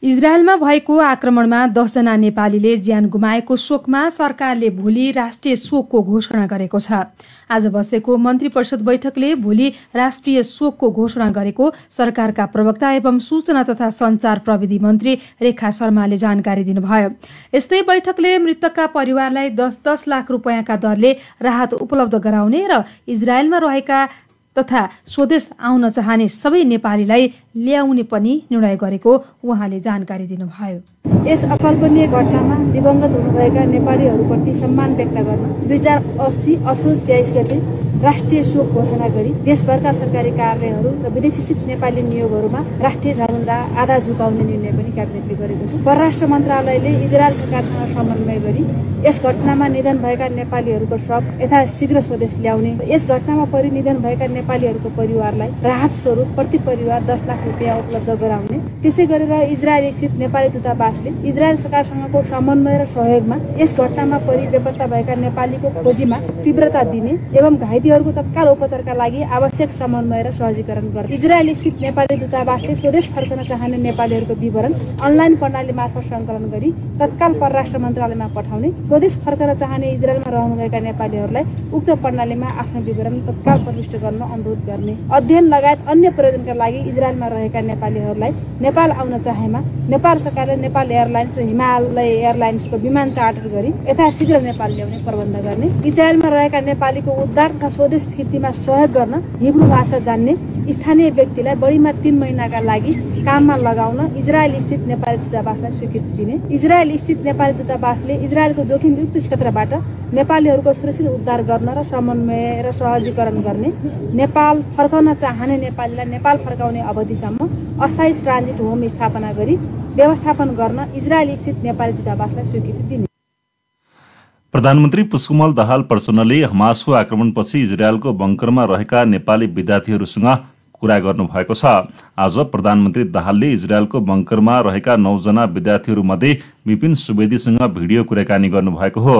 इजरायलमा भएको आक्रमणमा 10 जना नेपालीले ज्यान गुमाएको शोकमा सरकारले भोलि राष्ट्रिय शोकको घोषणा गरेको छ। आज बसेको मन्त्री परिषद बैठकले भोलि राष्ट्रिय शोकको घोषणा गरेको सरकारका प्रवक्ता एवं सूचना तथा सञ्चार प्रविधि मन्त्री रेखा शर्माले जानकारी दिनुभयो। यस्तै बैठकले मृतकका परिवारलाई 10-10 लाख रुपैयाँका दरले राहत उपलब्ध गराउने र इजरायलमा रहेका तथा स्वदेश आउन चाहने सबै नेपालीलाई ल्याउने पनि निर्णय गरेको उहाँले जानकारी दिनुभयो। यस अकल्पनीय घटनामा दिवंगत हुनुभएका नेपालीहरूप्रति सम्मान व्यक्त गर्न 2080 असोज 23 गते राष्ट्रिय शोक घोषणा गरी देशभरका सरकारी कार्यालयहरू र विदेशी स्थित नेपाली नियोगहरूमा राष्ट्रिय झण्डा आधा झुकाउने निर्णय पनि क्याबिनेटले गरेको छ। परराष्ट्र मन्त्रालयले इजरायल सरकारसँग समन्वय गरी यस घटनामा निधन भएका नेपालीहरूको शव यथाशीघ्र स्वदेश ल्याउने, यस घटनामा परि निधन भएका नेपालीहरूको परिवारलाई राहत स्वरूप प्रति परिवार 10 लाख रुपैयाँ उपलब्ध गराउने, त्यसै गरेर इजरायल स्थित नेपाली दूतावासले इजरायल सरकारसँगको समन्वय र सहयोगमा यस घटनामा परि बेपत्ता भएका नेपालीको खोजीमा तीव्रता दिने एवं घाइतेहरूको तत्काल उपचारका लागि आवश्यक समन्वय र सहजीकरण गर्ने। इजरायल स्थित नेपाली दूतावासले स्वदेश फर्कन चाहने नेपालीहरूको विवरण अनलाइन प्रणाली मार्फत सङ्कलन गरी तत्काल परराष्ट्र मन्त्रालयमा पठाउने, स्वदेश फर्कन चाहने इजरायलमा रहनुभएका नेपालीहरूलाई उक्त प्रणालीमा आफ्नो विवरण तत्काल प्रविष्ट गर्न अनुरोध गर्ने, अध्ययन लगायत अन्य प्रयोजनका लागि इजरायलमा रहेका नेपालीहरूलाई नेपाल आउन चाहेमा नेपाल सरकारले नेपाल एयरलाइन्स र हिमालय एयरलाइन्सको विमान चार्टर गरी यथाशीघ्र नेपाल ल्याउने प्रबन्ध गर्ने, इजरायलमा रहेका नेपालीको उद्धार तथा स्वदेश फिर्तीमा सहयोग गर्न हिब्रू भाषा जान्ने स्थानीय व्यक्तिलाई बढीमा 3 महिनाका लागि काममा लगाउन इजरायल स्थित नेपाली दूतावासलाई स्वीकृति दिने, इजरायल स्थित नेपाली दूतावासले इजरायलको जोखिमयुक्त क्षेत्रबाट नेपालीहरूको सुरक्षित उद्धार गर्न र समन्वय र सहजीकरण गर्ने, नेपाल फर्कन चाहने नेपालीलाई नेपाल फर्काउने अवधिसम्म अस्थायी ट्रान्जिट होम स्थापना गरी व्यवस्थापन गर्न इजरायल स्थित नेपाली दूतावासलाई स्वीकृति दिने। प्रधानमन्त्री पुष्पकमल दाहाल प्रचण्डले हमासको आक्रमणपछि इजरायलको बङ्करमा रहेका नेपाली विद्यार्थीहरूसँग कुरा गर्नुभएको छ। आज प्रधानमन्त्री दाहालले इजरायलको बङ्करमा रहेका 9 जना विद्यार्थीहरूमध्ये विपिन सुवेदीसँग भिडियो कुराकानी गर्नुभएको हो।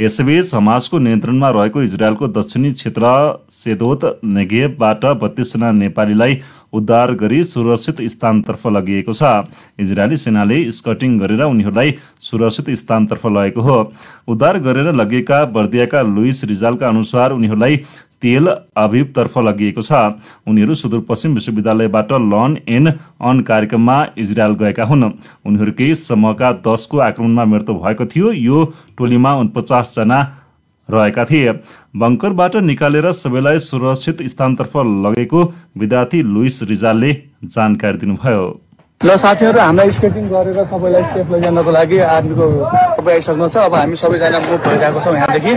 यसैबीच हमासको नियन्त्रणमा रहेको इजरायलको दक्षिणी क्षेत्र सेदोत नेगेभबाट 32 जना नेपालीलाई उद्धार गरी सुरक्षित स्थानतर्फ लगिएको छ। इजरायली सेनाले स्कटिङ गरेर उनीहरूलाई सुरक्षित स्थानतर्फ लगेको हो। उद्धार गरेर लगिएका बर्दियाका लुइस रिजालका अनुसार उनीहरूलाई तेल अभिवतर्फ लगिएको छ। उनीहरू सुदूरपश्चिम विश्वविद्यालयबाट लर्न एन्ड अन कार्यक्रममा इजरायल गएका हुन्। उनीहरूकै समूहका 10 को आक्रमणमा मृत्यु भएको थियो। यो टोलीमा 49 जना रहेका थिए। बङ्करबाट निकालेर सबैलाई सुरक्षित स्थानतर्फ लगेको विद्यार्थी लुइस रिजालले जानकारी दिनुभयो। ल साथीहरू, हामीलाई स्केटिङ गरेर सबैलाई सेफ लैजानको लागि आर्मीको सबै आइसक्नु छ। अब हामी सबैजना मुभ भइरहेको छौँ यहाँदेखि।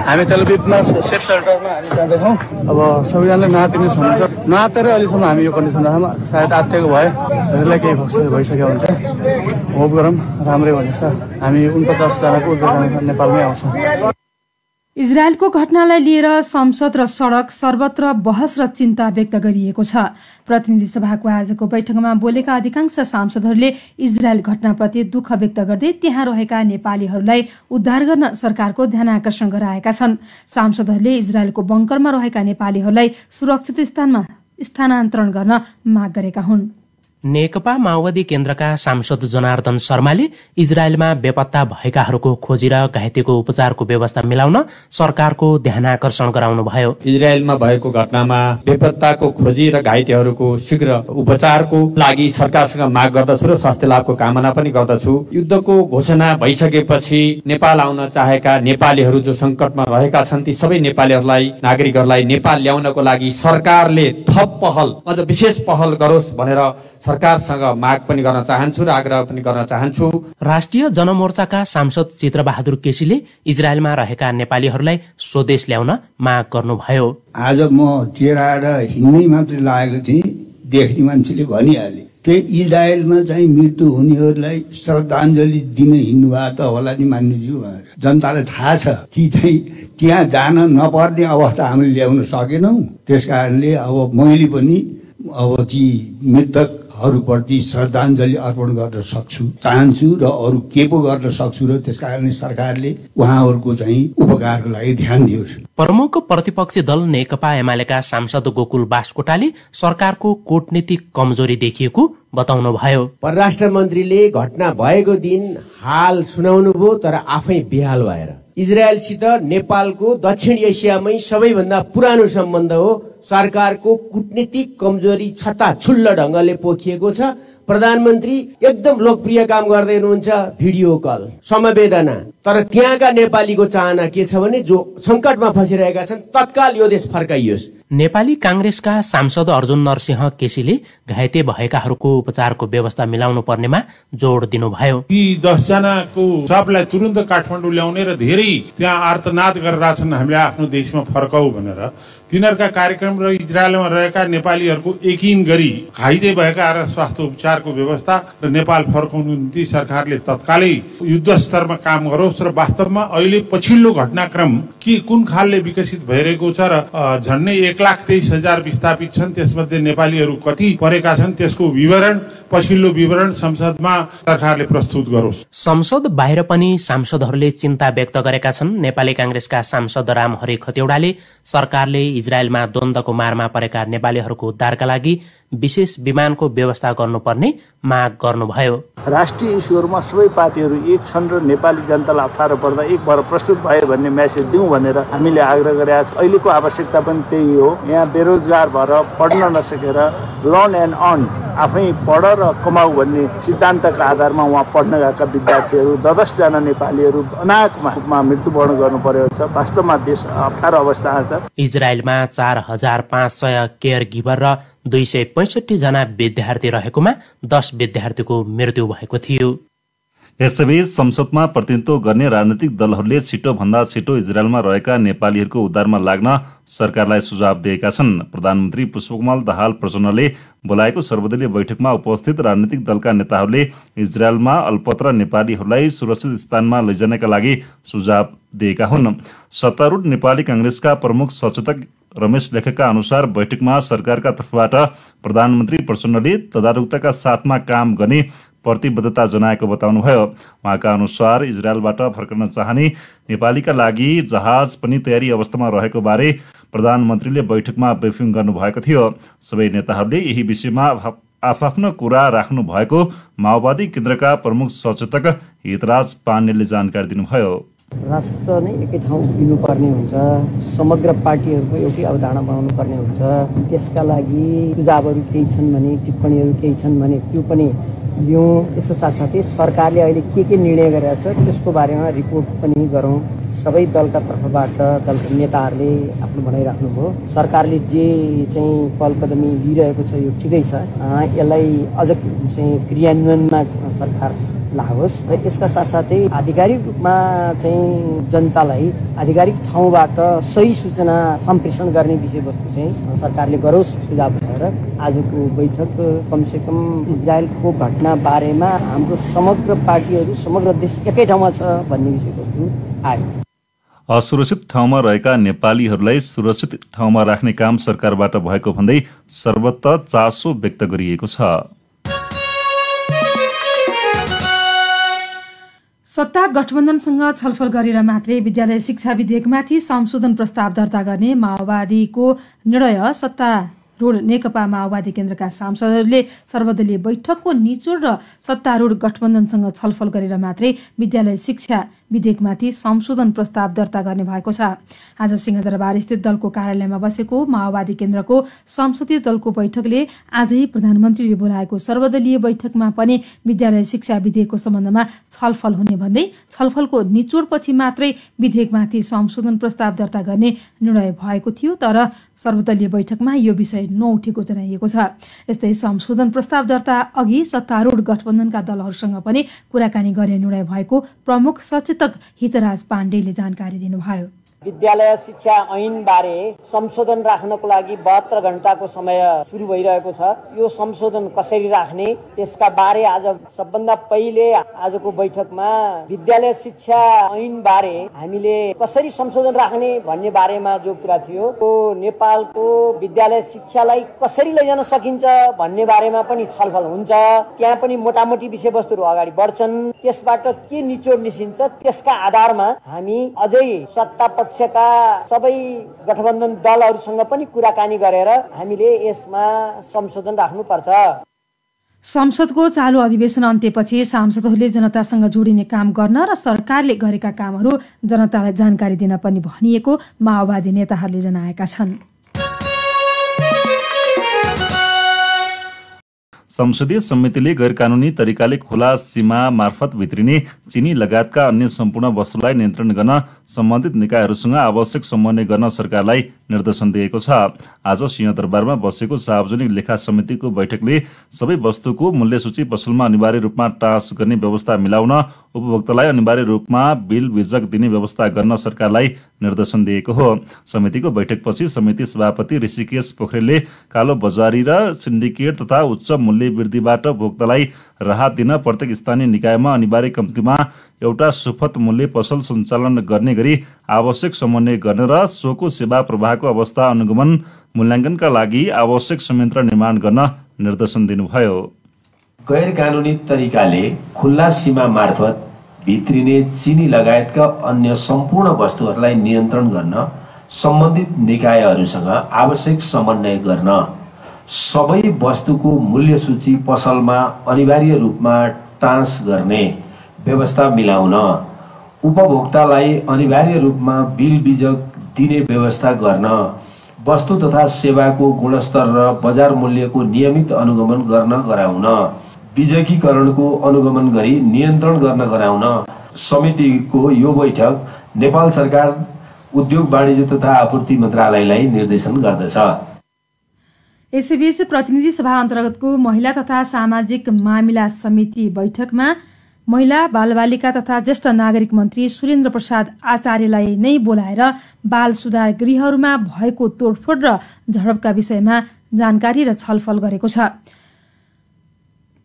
हामी तेलभिभमा सेफ सेल्टरमा हामी जाँदैछौँ। अब सबैजनाले नआत्तिनु हुनुहुन्छ। नआत्तेर अहिलेसम्म हामी यो कन्डिसनमा सायद आत्तिएको भए हजुरलाई केही भइसक्यो भने होप गरौँ राम्रै हुनेछ। हामी 49 जनाको नेपालमै आउँछौँ। इजरायलको घटनालाई लिएर संसद र सडक सर्वत्र बहस र चिन्ता व्यक्त गरिएको छ। प्रतिनिधि सभाको आजको बैठकमा बोलेका अधिकांश सांसदहरूले इजरायल घटनाप्रति दुःख व्यक्त गर्दै त्यहाँ रहेका नेपालीहरूलाई उद्धार गर्न सरकारको ध्यानाकर्षण गराएका छन्। सांसदहरूले इजरायलको बङ्करमा रहेका नेपालीहरूलाई सुरक्षित स्थानमा स्थानान्तरण गर्न माग गरेका हुन्। नेकपा माओवादी केन्द्रका सांसद जनार्दन शर्माले इजरायलमा बेपत्ता भएकाहरूको खोजी र घाइतेको उपचारको व्यवस्था मिलाउन सरकारको ध्यानाकर्षण गराउनुभयो। इजरायलमा भएको घटनामा बेपत्ताको खोजी र घाइतेहरूको शीघ्र उपचारको लागि सरकारसँग माग गर्दछु र स्वास्थ्य लाभको कामना पनि गर्दछु। युद्धको घोषणा भइसकेपछि नेपाल आउन चाहेका नेपालीहरू जो संकटमा रहेका छन् ती सबै नेपालीहरूलाई, नागरिकहरूलाई नेपाल ल्याउनको लागि सरकारले थप पहल, अझ विशेष पहल गरोस् भनेर सरकारसँग माग पनि गर्न चाहन्छु र आग्रह पनि गर्न चाहन्छु। राष्ट्रिय जनमोर्चाका सांसद चित्रबहादुर केसीले इजरायलमा रहेका नेपालीहरूलाई स्वदेश ल्याउन माग गर्नुभयो। आज म टेराएर हिँड्नै मात्रै लागेको थिएँ, देख्ने मान्छेले भनिहाले के इजरायलमा चाहिँ मृत्यु हुनेहरूलाई श्रद्धाञ्जली दिन हिँड्नु भएको त होला नि मान्यज्यू। जनतालाई थाहा छ कि चाहिँ त्यहाँ जान नपर्ने अवस्था हामीले ल्याउन सकेनौँ। त्यस कारणले अब मैले पनि अब ती मृतक हरूप्रति श्रद्धाञ्जली अर्पण गर्न चाहन्छु र अरू के पो गर्न सक्छु र त्यसकारण सरकारले उहाँहरूको चाहिँ उपकारको लागि ध्यान दियोस्। प्रमुख प्रतिपक्षी दल नेकपा एमालेका सांसद गोकुल बास्कोटाले सरकारको कूटनीतिक कमजोरी देखिएको बताउनुभयो। परराष्ट्र मन्त्रीले घटना भएको दिन हाल सुनाउनुभयो, तर आफै बेहाल भएर। इजरायलसित नेपालको दक्षिण एसियामै सबैभन्दा पुरानो सम्बन्ध हो। सरकारको कूटनीतिक कमजोरी छत्ताछुल्ल ढंगले पोखिएको छ। प्रधानमन्त्री एकदम लोकप्रिय काम गर्दै हुनुहुन्छ, भिडियो कल, समवेदना। तर त्यहाँका नेपालीको चाहना के छ भने जो संकटमा फसिरहेका छन् तत्काल यो देश फर्काइयोस्। नेपाली कांग्रेसका सांसद अर्जुन नरसिंह केसीले घाइते भएकाहरूको उपचारको व्यवस्था मिलाउनु पर्नेमा जोड दिनुभयो। ती 10 जनाको सबलाई तुरुन्त काठमाडौँ ल्याउने र धेरै त्यहाँ आर्तनाद गरिरहेछन् हामीले आफ्नो देशमा फर्काऊ भनेर। तिनीहरूका कार्यक्रम र इजरायलमा रहेका नेपालीहरूको यकिन गरी घाइते भएका र स्वास्थ्य उपचारको व्यवस्था र नेपाल फर्काउनु निम्ति सरकारले तत्कालै युद्ध स्तरमा काम गरोस् र वास्तवमा अहिले पछिल्लो घटनाक्रम के कुन खालले विकसित भइरहेको छ र झन्डै 1,23,000 विस्थापित छन्, त्यसमध्ये नेपालीहरू कति परेका छन् त्यसको विवरण, पछिल्लो विवरण संसदमा सरकारले प्रस्तुत गरोस्। संसद बाहिर पनि सांसदहरूले चिन्ता व्यक्त गरेका छन्। नेपाली कांग्रेसका सांसद रामहरि खतिवड़ाले सरकारले इजरायलमा द्वन्द्वको मारमा परेका नेपालीहरूको उद्धारका लागि विशेष विमानको व्यवस्था गर्नुपर्ने माग गर्नुभयो। राष्ट्रिय इस्युहरूमा सबै पार्टीहरू एक छन् र नेपाली जनतालाई अप्ठ्यारो पर्दा एक भएर प्रस्तुत भयो भन्ने मेसेज दिउँ भनेर हामीले आग्रह गरेका छौँ। अहिलेको आवश्यकता पनि त्यही हो। यहाँ बेरोजगार भएर पढ्न नसकेर लर्न एन्ड अर्न, आफै पढ र कमाऊ भन्ने सिद्धान्तका आधारमा उहाँ पढ्न गएका विद्यार्थीहरू 10 जना नेपालीहरू अनाकमा मृत्युवरण गर्नु परेको छ। वास्तवमा देश अप्ठ्यारो अवस्थामा छ। इजरायलमा 4,500 केयर गिभर र 265 जना विद्यार्थी रहेकोमा 10 विद्यार्थीको मृत्यु भएको थियो। यसैबीच संसदमा प्रतिनिधित्व गर्ने राजनीतिक दलहरूले छिटोभन्दा छिटो इजरायलमा रहेका नेपालीहरूको उद्धारमा लाग्न सरकारलाई सुझाव दिएका छन्। प्रधानमन्त्री पुष्पकमल दाहाल प्रचण्डले बोलाएको सर्वदलीय बैठकमा उपस्थित राजनीतिक दलका नेताहरूले इजरायलमा अल्पत्र नेपालीहरूलाई सुरक्षित स्थानमा लैजानका लागि सुझाव दिएका हुन्। सत्तारूढ नेपाली कांग्रेसका प्रमुख सचेतक रमेश लेखकका अनुसार बैठकमा सरकारका तर्फबाट प्रधानमन्त्री प्रचण्डले तदारुकताका साथमा काम गर्ने प्रतिबद्धता जनाएको बताउनुभयो। उहाँका अनुसार इजरायलबाट फर्कन चाहने नेपालीका लागि जहाज पनि तयारी अवस्थामा रहेको बारे प्रधानमन्त्रीले बैठकमा ब्रिफिङ गर्नुभएको थियो। सबै नेताहरूले यही विषयमा आफ्नो कुरा राख्नु भएको माओवादी केन्द्रका प्रमुख सचेतक हितराज पाण्डेले जानकारी दिनुभयो। राष्ट्र नै एकै ठाउँ उभिनुपर्ने हुन्छ, समग्र पार्टीहरूको एउटै अवधारणा बनाउनु पर्ने हुन्छ। त्यसका लागि सुझावहरू केही छन् भने, टिप्पणीहरू केही छन् भने त्यो पनि लिउँ। त्यसको साथसाथै सरकारले अहिले के निर्णय गरेको छ त्यसको बारेमा रिपोर्ट पनि गरौँ। सबै दलका तर्फबाट दलका नेताहरूले आफ्नो भनाइराख्नुभयो। सरकारले जे चाहिँ पहलकदमी लिइरहेको छ यो ठिकै छ। यसलाई अझ चाहिँ क्रियान्वयनमा सरकार लागोस् र यसका साथसाथै आधिकारिक रूपमा चाहिँ जनतालाई आधिकारिक ठाउँबाट सही सूचना सम्प्रेषण गर्ने विषयवस्तु चाहिँ सरकारले गरोस् सुझाव भएर आजको बैठक कमसेकम इजरायलको घटना बारेमा हाम्रो समग्र पार्टीहरू समग्र देश एकै ठाउँमा छ भन्ने विषयवस्तु आयो। असुरक्षित ठाउँमा रहेका नेपालीहरूलाई सुरक्षित ठाउँमा राख्ने काम सरकारबाट भएको भन्दै सर्वत्र चासो व्यक्त गरिएको छ। सत्ता गठबन्धनसँग छलफल गरेर मात्रै विद्यालय शिक्षा विधेयकमाथि संशोधन प्रस्ताव दर्ता गर्ने माओवादीको निर्णय सत्तारूढ नेकपा माओवादी केन्द्रका सांसदहरूले सर्वदलीय बैठकको निचोड र सत्तारूढ गठबन्धनसँग छलफल गरेर मात्रै विद्यालय शिक्षा विधेयकमाथि संशोधन प्रस्ताव दर्ता गर्ने भएको छ। आज सिंहदरबार स्थित दलको कार्यालयमा बसेको माओवादी केन्द्रको संसदीय दलको बैठकले आजै प्रधानमन्त्रीले बोलाएको सर्वदलीय बैठकमा पनि विद्यालय शिक्षा विधेयकको सम्बन्धमा छलफल हुने भन्दै छलफलको निचोडपछि मात्रै विधेयकमाथि संशोधन प्रस्ताव दर्ता गर्ने निर्णय भएको थियो। तर सर्वदलीय बैठकमा यो विषय नउठेको जनाइएको छ। यस्तै संशोधन प्रस्ताव दर्ता अघि सत्तारूढ गठबन्धनका दलहरूसँग पनि कुराकानी गर्ने निर्णय भएको प्रमुख सचेतक हितराज पाण्डेले जानकारी दिनुभयो। विद्यालय शिक्षा ऐन बारे संशोधन राख्नको लागि 72 घण्टाको समय सुरु भइरहेको छ। यो संशोधन कसरी राख्ने त्यसका बारे आज सबभन्दा पहिले आजको बैठकमा विद्यालय शिक्षा ऐन बारे हामीले कसरी संशोधन राख्ने भन्ने बारेमा जो कुरा थियो, नेपालको विद्यालय शिक्षालाई कसरी लैजान सकिन्छ भन्ने बारेमा पनि छलफल हुन्छ। त्यहाँ पनि मोटामोटी विषयवस्तुहरू अगाडि बढ्छन्। त्यसबाट के निचोड निस्किन्छ त्यसका आधारमा हामी अझै सत्ता पक्षका सबै गठबन्धन दलहरूसँग पनि कुराकानी गरेर हामीले यसमा संशोधन राख्नुपर्छ। संसदको चालु अधिवेशन अन्त्यपछि सांसदहरूले जनतासँग जोडिने काम गर्न र सरकारले गरेका कामहरू जनतालाई जानकारी दिन पनि भनिएको माओवादी नेताहरूले जनाएका छन्। संसदीय समितिले गैरकानूनी तरिकाले खुला सीमा मार्फत भित्रिने चिनी लगायतका अन्य सम्पूर्ण वस्तुलाई नियन्त्रण गर्न सम्बन्धित निकायहरूसँग आवश्यक समन्वय गर्न सरकारलाई निर्देशन दिएको छ। आज सिंहदरबारमा बसेको सार्वजनिक लेखा समितिको बैठकले सबै वस्तुको मूल्य सूची पसलमा अनिवार्य रूपमा टाँस गर्ने व्यवस्था मिलाउन, उपभोक्तालाई अनिवार्य रूपमा बिल बिजक दिने व्यवस्था गर्न सरकारलाई निर्देशन दिएको हो। समितिको बैठकपछि समिति सभापति ऋषिकेश पोखरेलले कालो बजारी र सिन्डिकेट तथा उच्च मूल्य वृद्धिबाट उपभोक्तालाई राहत दिन प्रत्येक स्थानीय निकायमा अनिवार्य कम्तीमा एउटा सुपथ मूल्य पसल सञ्चालन गर्ने गरी आवश्यक समन्वय गर्ने र सोको सेवा प्रवाहको अवस्था अनुगमन मूल्याङ्कनका लागि आवश्यक संयन्त्र निर्माण गर्न निर्देशन दिनुभयो। गैर कानूनी तरिकाले खुल्ला सीमा मार्फत भित्रिने चिनी लगायतका अन्य सम्पूर्ण वस्तुहरूलाई नियन्त्रण गर्न सम्बन्धित निकायहरूसँग आवश्यक समन्वय गर्न, सबै वस्तुको मूल्य सूची पसलमा अनिवार्य रूपमा टाँस गर्ने व्यवस्था मिलाउन, उपभोक्तालाई अनिवार्य रूपमा बिल बिजक दिने व्यवस्था गर्न, वस्तु तथा सेवाको गुणस्तर र बजार मूल्यको नियमित अनुगमन गर्न गराउन, बिजकीकरणको अनुगमन गरी नियन्त्रण गर्न गराउन समितिको यो बैठक नेपाल सरकार उद्योग वाणिज्य तथा आपूर्ति मन्त्रालयलाई निर्देशन गर्दछ। यसैबीच प्रतिनिधि सभा अन्तर्गतको महिला तथा सामाजिक मामिला समिति बैठकमा महिला बालबालिका तथा ज्येष्ठ नागरिक मन्त्री सुरेन्द्र प्रसाद आचार्यलाई नै बोलाएर बाल सुधार गृहहरूमा भएको तोडफोड र झडपका विषयमा जानकारी र छलफल गरेको छ।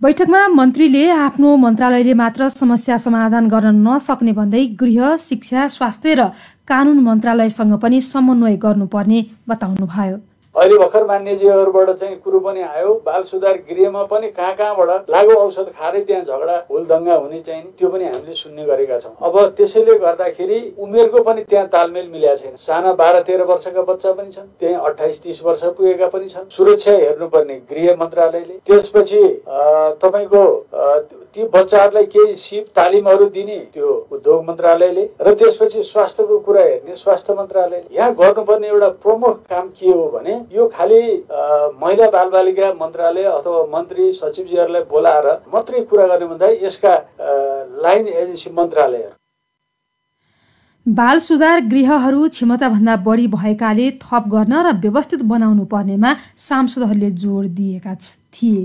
बैठकमा मन्त्रीले आफ्नो मन्त्रालयले मात्र समस्या समाधान गर्न नसक्ने भन्दै गृह, शिक्षा, स्वास्थ्य र कानून मन्त्रालयसँग पनि समन्वय गर्नुपर्ने बताउनुभयो। अहिले भर्खर मान्यजीहरूबाट चाहिँ कुरो पनि आयो, बाल सुधार गृहमा पनि कहाँबाट लागु औषध खाएरै त्यहाँ झगडा हुलदङ्गा हुने चाहिँ त्यो पनि हामीले सुन्ने गरेका छौँ। अब त्यसैले गर्दाखेरि उमेरको पनि त्यहाँ तालमेल मिलेको छैन। साना 12-13 वर्षका बच्चा पनि छन्, त्यहाँ 28-30 वर्ष पुगेका पनि छन्। सुरक्षा हेर्नुपर्ने गृह मन्त्रालयले, त्यसपछि तपाईँको ती बच्चाहरूलाई केही सिप तालिमहरू दिने त्यो उद्योग मन्त्रालयले, र त्यसपछि स्वास्थ्यको कुरा हेर्ने स्वास्थ्य मन्त्रालयले। यहाँ गर्नुपर्ने एउटा प्रमुख काम के हो भने यो खालि महिला बालबालिका मन्त्रालय अथवा मन्त्री सचिवजीहरूलाई बोलाएर मात्रै कुरा गर्ने भन्दा यसका लाइन एजेन्सी मन्त्रालयहरू। बाल सुधार गृहहरू क्षमताभन्दा बढी भएकाले थप गर्न र व्यवस्थित बनाउनु पर्नेमा सांसदहरूले जोड दिएका थिए।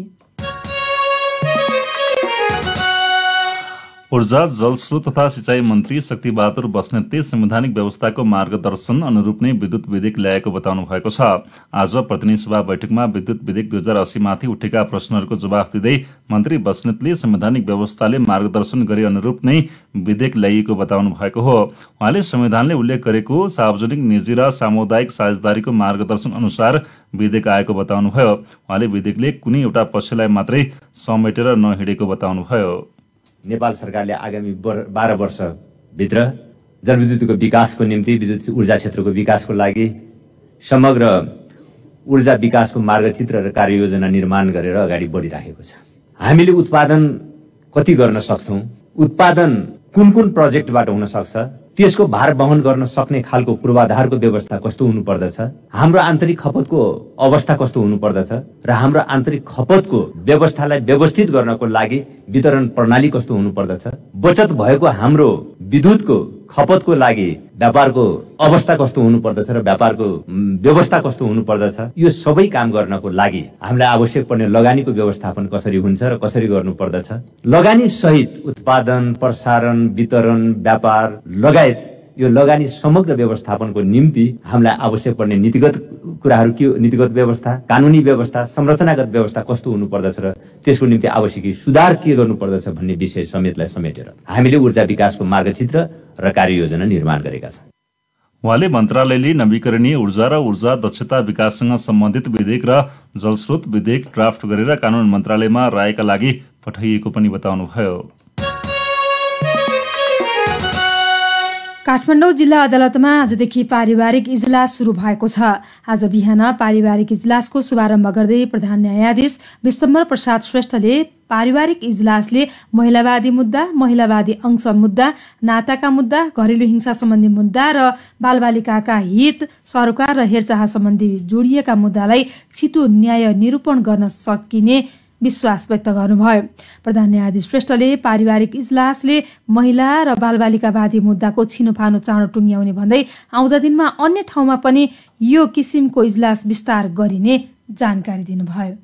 ऊर्जा, जलस्रोत तथा सिंचाई मन्त्री शक्तिबहादुर बस्नेतले संवैधानिक व्यवस्थाको मार्गदर्शन अनुरूप नै विद्युत विधेयक ल्याएको बताउनु भएको छ। आज प्रतिनिधि सभा बैठकमा विद्युत विधेयक 2080 माथि उठेका प्रश्नहरूको जवाफ दिँदै मन्त्री बस्नेतले संवैधानिक व्यवस्थाले मार्गदर्शन गरे अनुरूप नै विधेयक ल्याइएको बताउनु भएको हो। उहाँले संविधानले उल्लेख गरेको सार्वजनिक, निजी र सामुदायिक साझेदारीको मार्गदर्शन अनुसार विधेयक आएको बताउनुभयो। उहाँले विधेयकले कुनै एउटा पक्षलाई मात्रै समेटेर नहिँडेको बताउनुभयो। नेपाल सरकारले आगामी 12 वर्षभित्र जलविद्युतको विकासको निम्ति, विद्युत ऊर्जा क्षेत्रको विकासको लागि समग्र ऊर्जा विकासको मार्गचित्र र कार्ययोजना निर्माण गरेर अगाडि बढिरहेको छ। हामीले उत्पादन कति गर्न सक्छौं, उत्पादन कुन कुन प्रोजेक्टबाट हुन सक्छ, त्यसको भार वहन गर्न सक्ने खालको पूर्वाधारको व्यवस्था कस्तो हुनुपर्दछ, हाम्रो आन्तरिक खपतको अवस्था कस्तो हुनुपर्दछ र हाम्रो आन्तरिक खपतको व्यवस्थालाई व्यवस्थित गर्नको लागि वितरण प्रणाली कस्तो हुनुपर्दछ, बचत भएको हाम्रो विद्युतको खपतको लागि व्यापारको अवस्था कस्तो हुनुपर्दछ र व्यापारको व्यवस्था कस्तो हुनुपर्दछ, यो सबै काम गर्नको लागि हामीलाई आवश्यक पर्ने लगानीको व्यवस्थापन कसरी हुन्छ र कसरी गर्नुपर्दछ, लगानी सहित उत्पादन, प्रसारण, वितरण, व्यापार लगायत यो लगानी समग्र व्यवस्थापनको निम्ति हामीलाई आवश्यक पर्ने नीतिगत कुराहरू के, नीतिगत व्यवस्था, कानुनी व्यवस्था, संरचनागत व्यवस्था कस्तो हुनुपर्दछ र त्यसको निम्ति आवश्यक सुधार के गर्नुपर्दछ भन्ने विषय समेतलाई समेटेर हामीले ऊर्जा विकासको मार्गचित्र र कार्ययोजना निर्माण गरेका छौँ। उहाँले मन्त्रालयले नवीकरणीय ऊर्जा र ऊर्जा दक्षता विकाससँग सम्बन्धित विधेयक र जलस्रोत विधेयक ड्राफ्ट गरेर कानून मन्त्रालयमा रायका लागि पठाइएको पनि बताउनुभयो। काठमाडौँ जिल्ला अदालतमा आजदेखि पारिवारिक इजलास सुरु भएको छ। आज बिहान पारिवारिक इजलासको शुभारम्भ गर्दै प्रधान न्यायाधीश विश्वम्भर प्रसाद श्रेष्ठले पारिवारिक इजलासले महिलावादी मुद्दा, महिलावादी अंश मुद्दा, नाताका मुद्दा, घरेलु हिंसा सम्बन्धी मुद्दा र बालबालिकाका हित, सरोकार र हेरचाह सम्बन्धी जोडिएका मुद्दालाई छिटो न्याय निरूपण गर्न सकिने विश्वास व्यक्त गर्नुभयो। प्रधान न्यायाधीश श्रेष्ठले पारिवारिक इजलासले महिला र बालबालिकावादी मुद्दाको छिनोफानो चाँडो टुङ्ग्याउने भन्दै आउँदा दिनमा अन्य ठाउँमा पनि यो किसिमको इजलास विस्तार गरिने जानकारी दिनुभयो।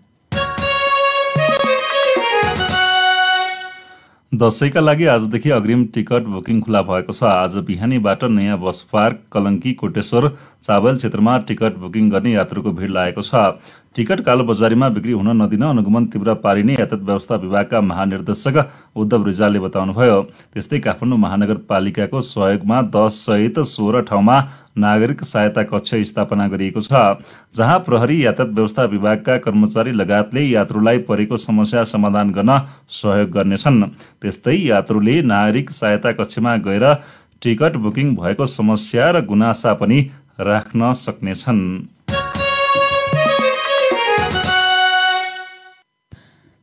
दशैंका लागि आजदेखि अग्रिम टिकट बुकिङ खुला भएको छ। आज बिहानीबाट नयाँ बस पार्क, कलङ्की, कोटेश्वर, चावल क्षेत्रमा टिकट बुकिङ गर्ने यात्रुको भिड लागेको छ। टिकट कालोबजारीमा बिक्री हुन नदिन अनुगमन तीव्र पारिने यातायात व्यवस्था विभागका महानिर्देशक उद्धव रिजालले बताउनुभयो। त्यस्तै काठमाडौँ महानगरपालिकाको सहयोगमा 10 सहित 16 ठाउँमा नागरिक सहायता कक्ष स्थापना गरिएको छ, जहाँ प्रहरी, यातायात व्यवस्था विभागका कर्मचारी लगायतले यात्रुलाई परेको समस्या समाधान गर्न सहयोग गर्नेछन्। त्यस्तै यात्रुले नागरिक सहायता कक्षमा गएर टिकट बुकिङ भएको समस्या र गुनासा पनि राख्न सक्नेछन्।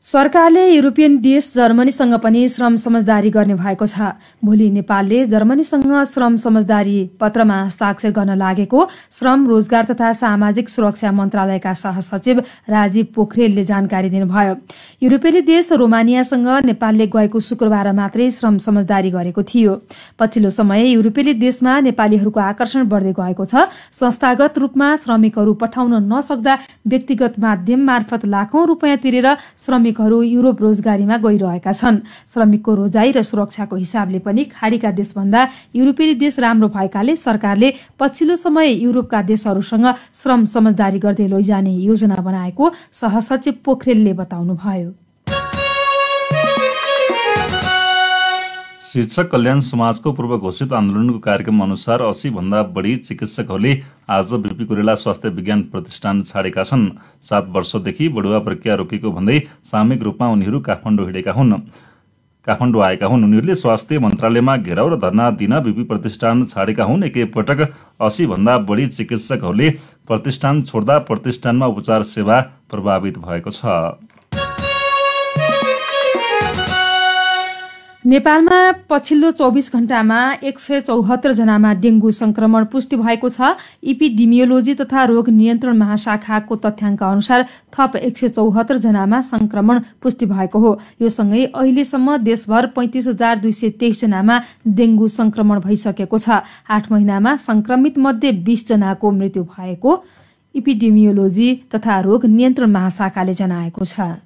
सरकारले युरोपियन देश जर्मनीसँग पनि श्रम समझदारी गर्ने भएको छ। भोलि नेपालले जर्मनीसँग श्रम समझदारी पत्रमा हस्ताक्षर गर्न लागेको श्रम, रोजगार तथा सामाजिक सुरक्षा मन्त्रालयका सहसचिव राजीव पोखरेलले जानकारी दिनुभयो। युरोपेली देश रोमानियासँग नेपालले गएको शुक्रबार मात्रै श्रम समझदारी गरेको थियो। पछिल्लो समय युरोपेली देशमा नेपालीहरूको आकर्षण बढ्दै गएको छ। संस्थागत रूपमा श्रमिकहरू पठाउन नसक्दा व्यक्तिगत माध्यम मार्फत लाखौं रुपियाँ तिरेर श्रमिक युरोप रोजगारीमा गइरहेका छन्। श्रमिकको रोजाई र सुरक्षाको हिसाबले पनि खाडीका देशभन्दा युरोपेली देश राम्रो भएकाले सरकारले पछिल्लो समय युरोपका देशहरूसँग श्रम समझदारी गर्दै लैजाने योजना बनाएको सहसचिव पोखरेलले बताउनुभयो। शिक्षक कल्याण समाजको पूर्व घोषित आन्दोलनको कार्यक्रम अनुसार 80 भन्दा बढी चिकित्सकहरूले आज बीपी कोइराला स्वास्थ्य विज्ञान प्रतिष्ठान छाडेका छन्। 7 वर्षदेखि बढुवा प्रक्रिया रोकेको भन्दै सामूहिक रूपमा उनीहरू काठमाडौँ आएका हुन्। उनीहरूले स्वास्थ्य मन्त्रालयमा घेराउ र धरना दिन बीपी प्रतिष्ठान छाडेका हुन्। एकैपटक 80 भन्दा बढी चिकित्सकहरूले प्रतिष्ठान छोड्दा प्रतिष्ठानमा उपचार सेवा प्रभावित भएको छ। नेपालमा पछिल्लो 24 घण्टामा 174 जनामा डेंगू संक्रमण पुष्टि भएको छ। इपिडेमियोलोजी तथा रोग नियन्त्रण महाशाखाको तथ्याङ्क अनुसार थप 174 जनामा संक्रमण पुष्टि भएको हो। यो सँगै अहिलेसम्म देशभर 35,223 जनामा डेंगू संक्रमण भइसकेको छ। 8 महिनामा संक्रमित मध्ये 20 जनाको मृत्यु भएको इपिडेमियोलोजी तथा रोग नियन्त्रण महाशाखाले जनाएको छ।